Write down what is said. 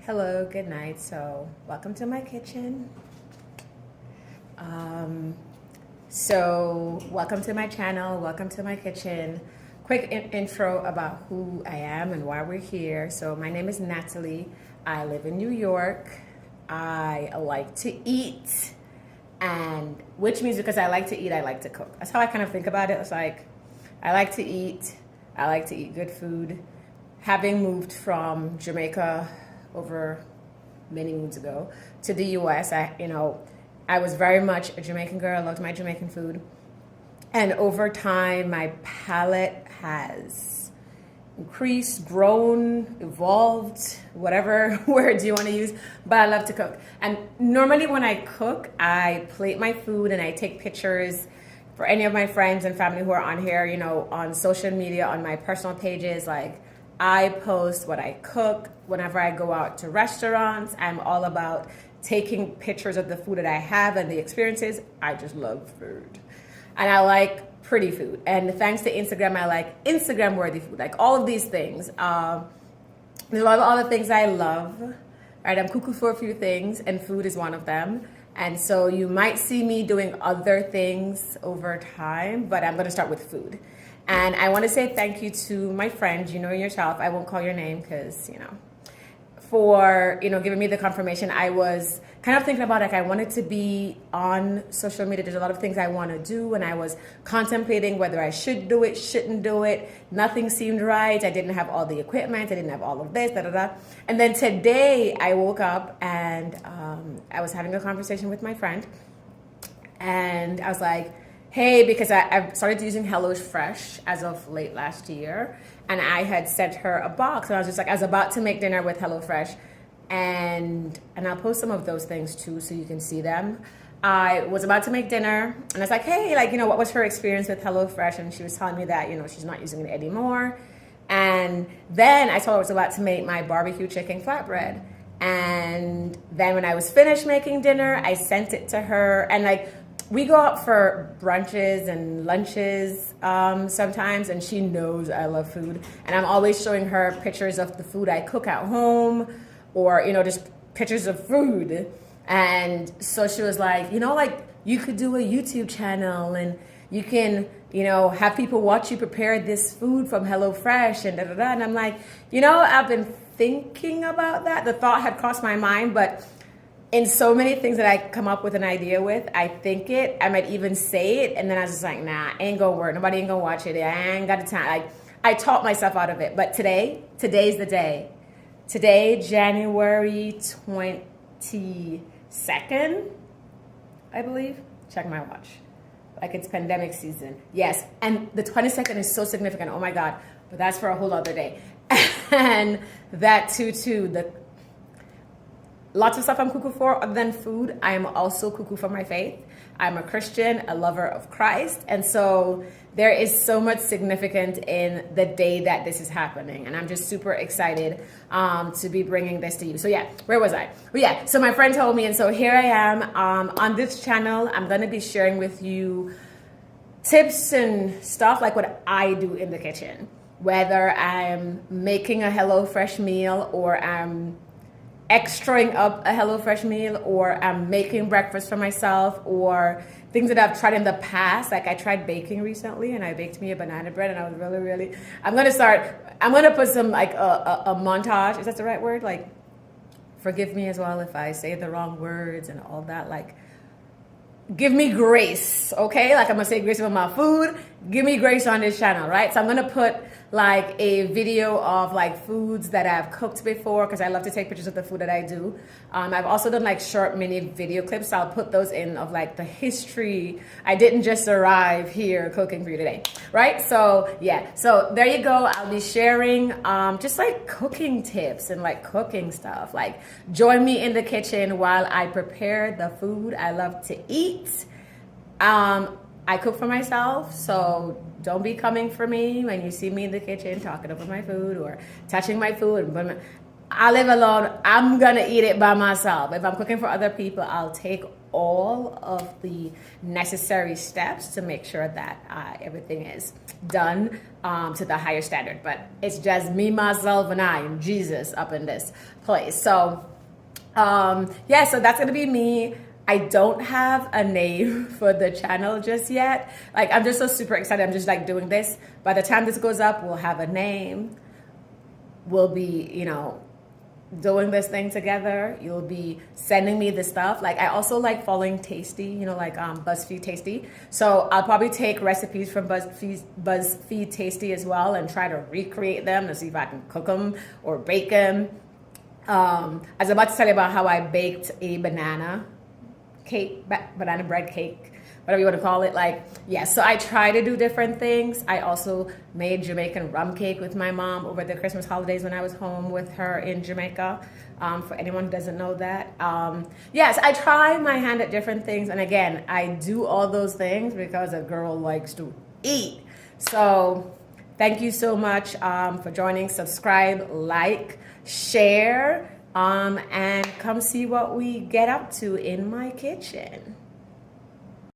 Hello, good night. So, welcome to my kitchen. Um, welcome to my channel. Welcome to my kitchen. Quick intro about who I am and why we're here. So, my name is Natalie. I live in New York. I like to eat, and which means because I like to eat, I like to cook. That's how I kind of think about it. It's like I like to eat. I like to eat good food. Having moved from Jamaica over many moons ago to the US, I was very much a Jamaican girl. I loved my Jamaican food. And over time, my palate has increased, grown, evolved, whatever words you want to use, but I love to cook. And normally when I cook, I plate my food and I take pictures for any of my friends and family who are on here, on social media, on my personal pages. Like, I post what I cook. Whenever I go out to restaurants, I'm all about taking pictures of the food that I have and the experiences. I just love food. And I like pretty food. And thanks to Instagram, I like Instagram worthy food, like all of these things. There's a lot of other things I love. Right, I'm cuckoo for a few things, and food is one of them. And so you might see me doing other things over time, but I'm going to start with food. And I want to say thank you to my friend, you know yourself. I won't call your name because, for, giving me the confirmation. I was kind of thinking about, like, I wanted to be on social media. There's a lot of things I want to do, and I was contemplating whether I should do it, shouldn't do it. Nothing seemed right. I didn't have all the equipment. I didn't have all of this, da da da. And then today I woke up and I was having a conversation with my friend, and I was like, hey, because I've started using HelloFresh as of late last year, and I had sent her a box, and I was just like, I was about to make dinner with HelloFresh, and I'll post some of those things too so you can see them. I was about to make dinner, and I was like, hey, what was her experience with HelloFresh? And she was telling me that, she's not using it anymore. And then I told her I was about to make my barbecue chicken flatbread. And then when I was finished making dinner, I sent it to her, and we go out for brunches and lunches sometimes, and she knows I love food. And I'm always showing her pictures of the food I cook at home, or, just pictures of food. And so she was like, you could do a YouTube channel, and you can, have people watch you prepare this food from HelloFresh and da da da. And I'm like, I've been thinking about that. The thought had crossed my mind, but in so many things that I come up with an idea with, I think it, I might even say it, and then I was just like, nah, ain't gonna work. Nobody ain't gonna watch it. I ain't got the time. I talked myself out of it. But today's the day. Today, January 22nd, I believe. Check my watch. Like, it's pandemic season. Yes, and the 22nd is so significant. Oh my God. But that's for a whole other day. And that too, lots of stuff I'm cuckoo for other than food. I am also cuckoo for my faith. I'm a Christian, a lover of Christ. And so there is so much significance in the day that this is happening. And I'm just super excited to be bringing this to you. So yeah, where was I? Well, yeah, so my friend told me, and so here I am on this channel. I'm going to be sharing with you tips and stuff like what I do in the kitchen. Whether I'm making a HelloFresh meal, or I'm extraing up a HelloFresh meal, or I'm making breakfast for myself, or things that I've tried in the past. Like, I tried baking recently, and I baked me a banana bread, and I was really, I'm going to put some, a montage. Is that the right word? Like, forgive me as well if I say the wrong words and all that. Like, give me grace, okay? Like, I'm going to say grace over my food. Give me grace on this channel, right? So I'm going to put like a video of like foods that I've cooked before, because I love to take pictures of the food that I do. I've also done like short mini video clips, so I'll put those in of like the history. I didn't just arrive here cooking for you today, right? So yeah, so there you go. I'll be sharing just like cooking tips and like cooking stuff. Like, join me in the kitchen while I prepare the food I love to eat. I cook for myself, so don't be coming for me when you see me in the kitchen talking about my food or touching my food. I live alone. I'm gonna eat it by myself. If I'm cooking for other people, I'll take all of the necessary steps to make sure that everything is done to the higher standard. But it's just me, myself, and I, and Jesus up in this place. So yeah, so that's gonna be me. I don't have a name for the channel just yet. Like, I'm just so super excited. I'm just like doing this. By the time this goes up, we'll have a name. We'll be, you know, doing this thing together. You'll be sending me the stuff. Like, I also like following Tasty, you know, like BuzzFeed Tasty. So I'll probably take recipes from BuzzFeed Tasty as well and try to recreate them to see if I can cook them or bake them. I was about to tell you about how I baked a banana cake, banana bread cake, whatever you want to call it. Like, yeah, so I try to do different things. I also made Jamaican rum cake with my mom over the Christmas holidays when I was home with her in Jamaica. For anyone who doesn't know that. Yes, I try my hand at different things. And again, I do all those things because a girl likes to eat. So thank you so much for joining. Subscribe, like, share, and come see what we get up to in my kitchen.